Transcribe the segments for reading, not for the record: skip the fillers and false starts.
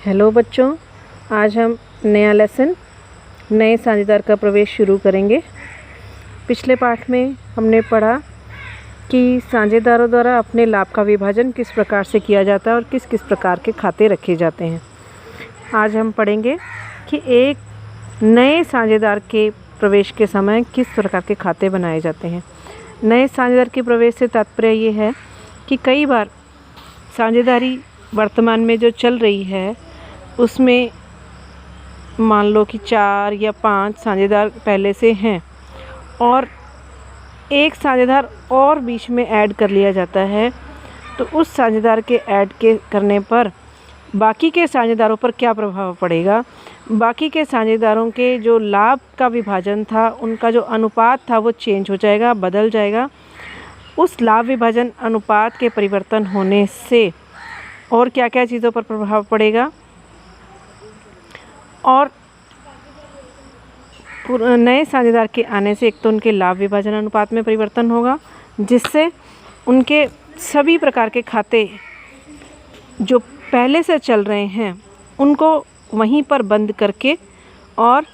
Hello बच्चों, आज हम नया लेसन नए साझेदार का प्रवेश शुरू करेंगे। पिछले पाठ में हमने पढ़ा कि साझेदारों द्वारा अपने लाभ का विभाजन किस प्रकार से किया जाता है और किस किस प्रकार के खाते रखे जाते हैं। आज हम पढ़ेंगे कि एक नए साझेदार के प्रवेश के समय किस प्रकार के खाते बनाए जाते हैं। नए साझेदार के प्रवेश से तात्पर्य ये है कि कई बार साझेदारी वर्तमान में जो चल रही है उसमें मान लो कि 4 या 5 साझेदार पहले से हैं और एक साझेदार और बीच में ऐड कर लिया जाता है, तो उस साझेदार के ऐड के करने पर बाकी के साझेदारों पर क्या प्रभाव पड़ेगा। बाकी के साझेदारों के जो लाभ का विभाजन था, उनका जो अनुपात था वो चेंज हो जाएगा, बदल जाएगा। उस लाभ विभाजन अनुपात के परिवर्तन होने से और क्या क्या चीज़ों पर प्रभाव पड़ेगा और नए साझेदार के आने से एक तो उनके लाभ विभाजन अनुपात में परिवर्तन होगा, जिससे उनके सभी प्रकार के खाते जो पहले से चल रहे हैं उनको वहीं पर बंद करके और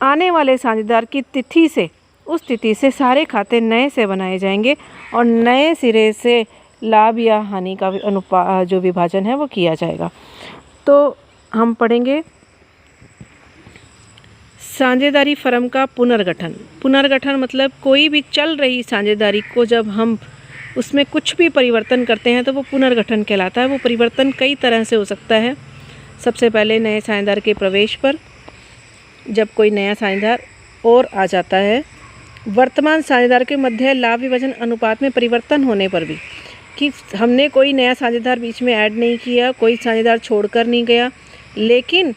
आने वाले साझेदार की तिथि से, उस तिथि से सारे खाते नए से बनाए जाएंगे और नए सिरे से लाभ या हानि का अनुपात जो विभाजन है वो किया जाएगा। तो हम पढ़ेंगे साझेदारी फर्म का पुनर्गठन। पुनर्गठन मतलब कोई भी चल रही साझेदारी को जब हम उसमें कुछ भी परिवर्तन करते हैं तो वो पुनर्गठन कहलाता है। वो परिवर्तन कई तरह से हो सकता है। सबसे पहले नए साझेदार के प्रवेश पर, जब कोई नया साझेदार और आ जाता है, वर्तमान साझेदार के मध्य लाभ विभाजन अनुपात में परिवर्तन होने पर भी, कि हमने कोई नया साझेदार बीच में ऐड नहीं किया, कोई साझेदार छोड़कर नहीं गया, लेकिन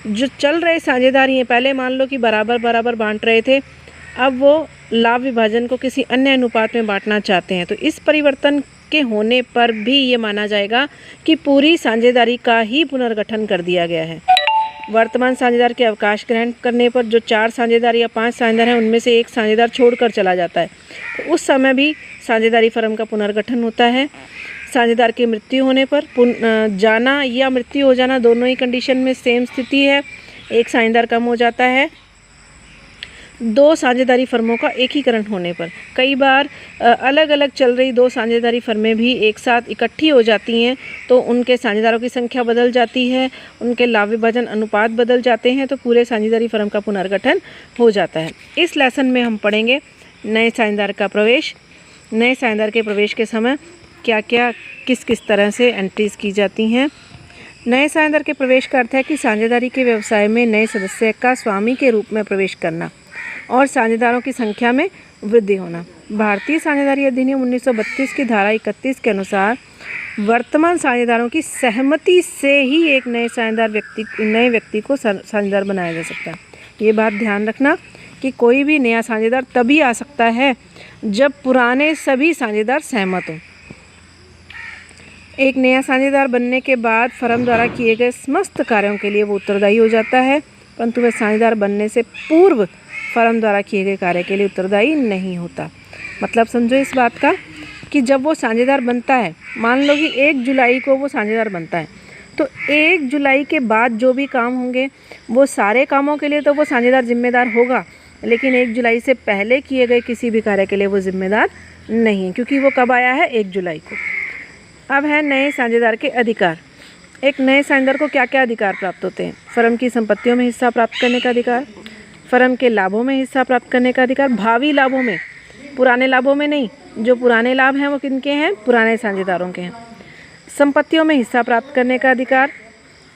जो चल रहे साझेदार हैं पहले मान लो कि बराबर बराबर बांट रहे थे, अब वो लाभ विभाजन को किसी अन्य अनुपात में बांटना चाहते हैं, तो इस परिवर्तन के होने पर भी ये माना जाएगा कि पूरी साझेदारी का ही पुनर्गठन कर दिया गया है। वर्तमान साझेदार के अवकाश ग्रहण करने पर जो 4 साझेदार या 5 साझेदार हैं उनमें से एक साझेदार छोड़कर चला जाता है, तो उस समय भी साझेदारी फर्म का पुनर्गठन होता है। साझेदार की मृत्यु होने पर जाना या मृत्यु हो जाना, दोनों ही कंडीशन में सेम स्थिति है। एक साझेदार कम हो जाता है। 2 साझेदारी फर्मों का एकीकरण होने पर, कई बार अलग अलग चल रही 2 साझेदारी फर्में भी एक साथ इकट्ठी हो जाती हैं, तो उनके साझेदारों की संख्या बदल जाती है, उनके लाभ विभाजन अनुपात बदल जाते हैं, तो पूरे साझेदारी फर्म का पुनर्गठन हो जाता है। इस लेसन में हम पढ़ेंगे नए साझेदार का प्रवेश। नए साझेदार के प्रवेश के समय क्या क्या किस किस तरह से एंट्रीज की जाती हैं। नए साझेदार के प्रवेश का अर्थ है कि साझेदारी के व्यवसाय में नए सदस्य का स्वामी के रूप में प्रवेश करना और साझेदारों की संख्या में वृद्धि होना। भारतीय साझेदारी अधिनियम 1932 की धारा 31 के अनुसार वर्तमान साझेदारों की सहमति से ही एक नए व्यक्ति को साझेदार बनाया जा सकता है। ये बात ध्यान रखना कि कोई भी नया साझेदार तभी आ सकता है जब पुराने सभी साझेदार सहमत हों। एक नया साझेदार बनने के बाद फर्म द्वारा किए गए समस्त कार्यों के लिए वो उत्तरदायी हो जाता है, परंतु वह साझेदार बनने से पूर्व फर्म द्वारा किए गए कार्य के लिए उत्तरदायी नहीं होता। मतलब समझो इस बात का कि जब वो साझेदार बनता है, मान लो कि 1 जुलाई को वो साझेदार बनता है, तो 1 जुलाई के बाद जो भी काम होंगे वो सारे कामों के लिए तो वो साझेदार जिम्मेदार होगा, लेकिन 1 जुलाई से पहले किए गए किसी भी कार्य के लिए वो जिम्मेदार नहीं, क्योंकि वो कब आया है, 1 जुलाई को। अब है नए साझेदार के अधिकार। एक नए साझेदार को क्या क्या अधिकार प्राप्त होते हैं। फर्म की संपत्तियों में हिस्सा प्राप्त करने का अधिकार, फर्म के लाभों में हिस्सा प्राप्त करने का अधिकार, भावी लाभों में, पुराने लाभों में नहीं। जो पुराने लाभ हैं वो किनके हैं, पुराने साझेदारों के हैं। संपत्तियों में हिस्सा प्राप्त करने का अधिकार,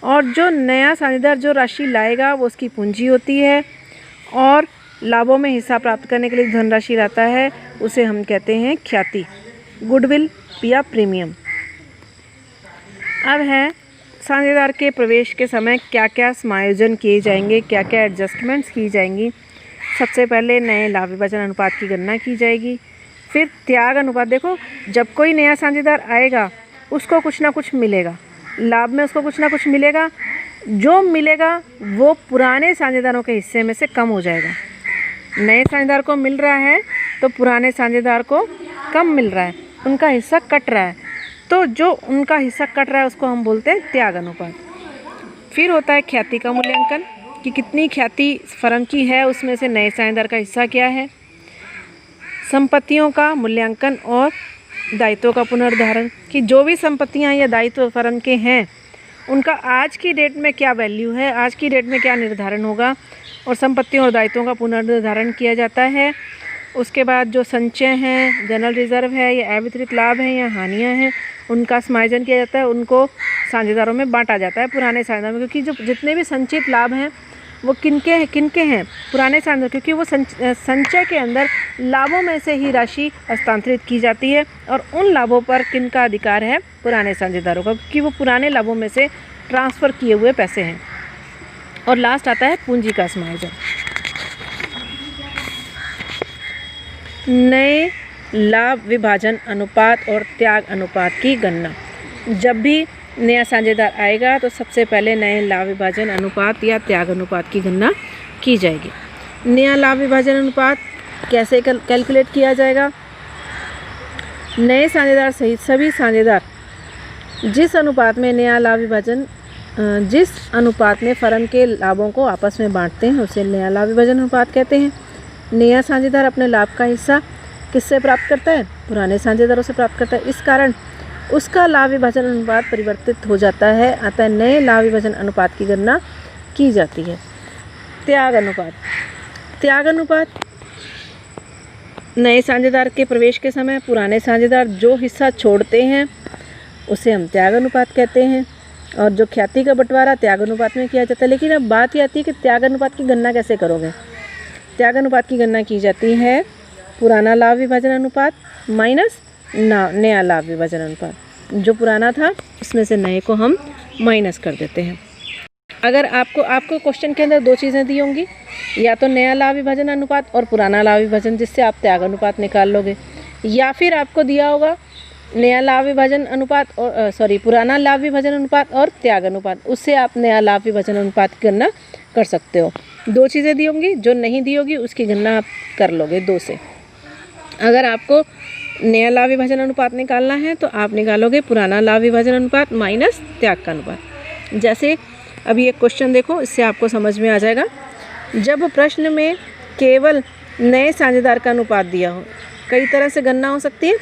और जो नया साझेदार जो राशि लाएगा वो उसकी पूंजी होती है, और लाभों में हिस्सा प्राप्त करने के लिए धनराशि लाता है, उसे हम कहते हैं ख्याति, गुडविल या प्रीमियम। अब है साझेदार के प्रवेश के समय क्या क्या समायोजन किए जाएंगे, क्या क्या एडजस्टमेंट्स की जाएंगी। सबसे पहले नए लाभ विभाजन अनुपात की गणना की जाएगी। फिर त्याग अनुपात। देखो, जब कोई नया साझेदार आएगा उसको कुछ ना कुछ मिलेगा, लाभ में उसको कुछ ना कुछ मिलेगा, जो मिलेगा वो पुराने साझेदारों के हिस्से में से कम हो जाएगा। नए साझेदार को मिल रहा है तो पुराने साझेदार को कम मिल रहा है, उनका हिस्सा कट रहा है, तो जो उनका हिस्सा कट रहा है उसको हम बोलते हैं त्याग अनुपात। फिर होता है ख्याति का मूल्यांकन कि कितनी ख्याति फर्म की है, उसमें से नए साझेदार का हिस्सा क्या है। संपत्तियों का मूल्यांकन और दायित्वों का पुनर्धारण कि जो भी संपत्तियां या दायित्व फर्म के हैं उनका आज की डेट में क्या वैल्यू है, आज की डेट में क्या निर्धारण होगा, और संपत्तियों और दायित्वों का पुनर्निर्धारण किया जाता है। उसके बाद जो संचय हैं, जनरल रिजर्व है या अवितरित लाभ है या हानियां हैं, उनका समायोजन किया जाता है, उनको साझेदारों में बांटा जाता है पुराने साझेदारों में, क्योंकि जो जितने भी संचित लाभ हैं वो किनके हैं पुराने साझेदार, क्योंकि वो संचय के अंदर लाभों में से ही राशि हस्तांतरित की जाती है और उन लाभों पर किनका अधिकार है, पुराने साझेदारों का, क्योंकि वो पुराने लाभों में से ट्रांसफ़र किए हुए पैसे हैं। और लास्ट आता है पूंजी का समायोजन। नए लाभ विभाजन अनुपात और त्याग अनुपात की गणना। जब भी नया साझेदार आएगा तो सबसे पहले नए लाभ विभाजन अनुपात या त्याग अनुपात की गणना की जाएगी। नया लाभ विभाजन अनुपात कैसे कैलकुलेट किया जाएगा। नए साझेदार सहित सभी साझेदार जिस अनुपात में नया लाभ विभाजन जिस अनुपात में फर्म के लाभों को आपस में बांटते हैं उसे नया लाभ विभाजन अनुपात कहते हैं। नया साझेदार अपने लाभ का हिस्सा किससे प्राप्त करता है, पुराने साझेदारों से प्राप्त करता है। इस कारण उसका लाभ विभाजन अनुपात परिवर्तित हो जाता है, अतः नए लाभ विभाजन अनुपात की गणना की जाती है। त्याग अनुपात। त्याग अनुपात नए साझेदार के प्रवेश के समय पुराने साझेदार जो हिस्सा छोड़ते हैं उसे हम त्याग अनुपात कहते हैं, और जो ख्याति का बंटवारा त्याग अनुपात में किया जाता है। लेकिन अब बात ये आती है कि त्याग अनुपात की गणना कैसे करोगे। त्याग अनुपात की गणना की जाती है पुराना लाभ विभाजन अनुपात माइनस नया लाभ विभाजन अनुपात। जो पुराना था उसमें से नए को हम माइनस कर देते हैं। अगर आपको क्वेश्चन के अंदर दो चीज़ें दी होंगी, या तो नया लाभ विभाजन अनुपात और पुराना लाभ विभाजन, जिससे आप त्याग अनुपात निकाल लोगे, या फिर आपको दिया होगा नया लाभ विभाजन अनुपात और पुराना लाभ विभाजन अनुपात और त्याग अनुपात, उससे आप नया लाभ विभाजन अनुपात की गणना कर सकते हो। दो चीज़ें दी होंगी, जो नहीं दी होगी उसकी गणना आप कर लोगे दो से। अगर आपको नया लाभ विभाजन अनुपात निकालना है तो आप निकालोगे पुराना लाभ विभाजन अनुपात माइनस त्याग का अनुपात। जैसे अभी एक क्वेश्चन देखो, इससे आपको समझ में आ जाएगा। जब प्रश्न में केवल नए साझेदार का अनुपात दिया हो, कई तरह से गणना हो सकती है।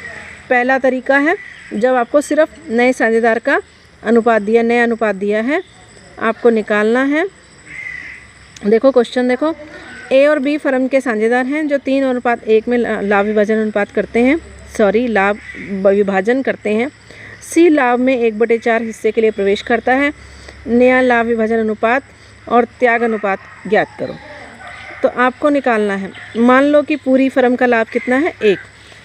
पहला तरीका है जब आपको सिर्फ नए साझेदार का अनुपात दिया, नया अनुपात दिया है, आपको निकालना है। देखो क्वेश्चन देखो, ए और बी फर्म के साझेदार हैं जो 3:1 में लाभ विभाजन अनुपात करते हैं, लाभ विभाजन करते हैं। सी लाभ में 1/4 हिस्से के लिए प्रवेश करता है। नया लाभ विभाजन अनुपात और त्याग अनुपात ज्ञात करो। तो आपको निकालना है, मान लो कि पूरी फर्म का लाभ कितना है 1,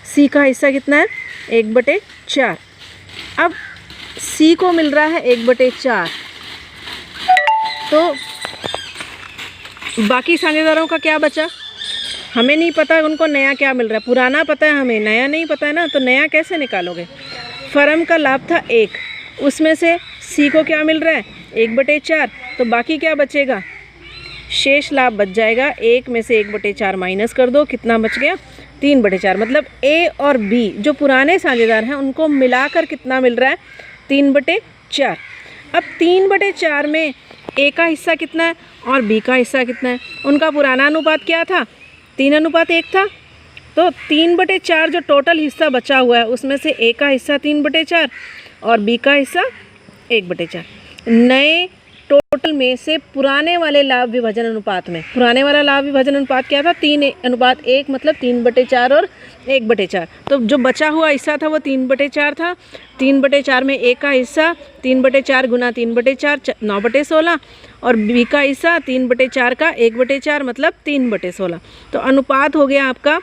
सी का हिस्सा कितना है 1/4। अब सी को मिल रहा है 1/4, तो बाकी साझेदारों का क्या बचा, हमें नहीं पता उनको नया क्या मिल रहा है। पुराना पता है हमें, नया नहीं पता है ना, तो नया कैसे निकालोगे। फर्म का लाभ था 1, उसमें से सी को क्या मिल रहा है 1/4, तो बाकी क्या बचेगा, शेष लाभ बच जाएगा। 1 में से 1/4 माइनस कर दो, कितना बच गया 3/4। मतलब ए और बी जो पुराने साझेदार हैं उनको मिलाकर कितना मिल रहा है 3/4। अब 3/4 में ए का हिस्सा कितना है और बी का हिस्सा कितना है। उनका पुराना अनुपात क्या था 3:1 था, तो 3/4 जो टोटल हिस्सा बचा हुआ है उसमें से ए का हिस्सा 3/4 और बी का हिस्सा 1/4। नए टोटल में से पुराने वाले लाभ विभाजन अनुपात में, पुराने वाला लाभ विभाजन अनुपात क्या था 3:1, मतलब 3/4 और 1/4। तो जो बचा हुआ हिस्सा था वो 3/4 था। 3/4 में ए का हिस्सा 3/4 गुना 3/4 9/16 और बी का हिस्सा 3/4 का 1/4 मतलब 3/16। तो अनुपात हो गया आपका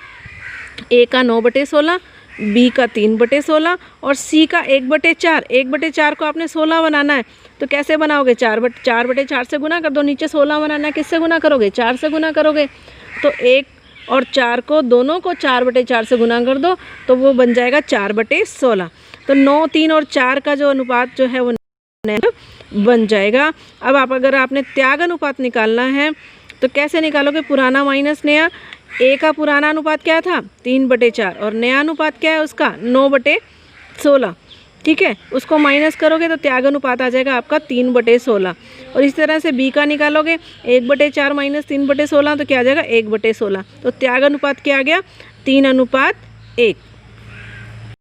ए का 9/16, बी का 3/16 और सी का 1/4। 1/4 को आपने 16 बनाना है, तो कैसे बनाओगे 4/4 से गुना कर दो। नीचे 16 बनाना है, किससे गुना करोगे 4 से गुना करोगे। तो 1 और 4 को दोनों को 4/4 से गुना कर दो तो वो बन जाएगा 4/16। तो 9, 3 और 4 का जो अनुपात जो है वो बन जाएगा। अब अगर आपने त्याग अनुपात निकालना है तो कैसे निकालोगे, पुराना माइनस नया। ए का पुराना अनुपात क्या था 3/4 और नया अनुपात क्या है उसका 9/16। ठीक है, उसको माइनस करोगे तो त्याग अनुपात आ जाएगा आपका 3/16। और इस तरह से बी का निकालोगे 1/4 माइनस 3/16 तो क्या आ जाएगा 1/16। तो त्याग अनुपात क्या आ गया 3:1।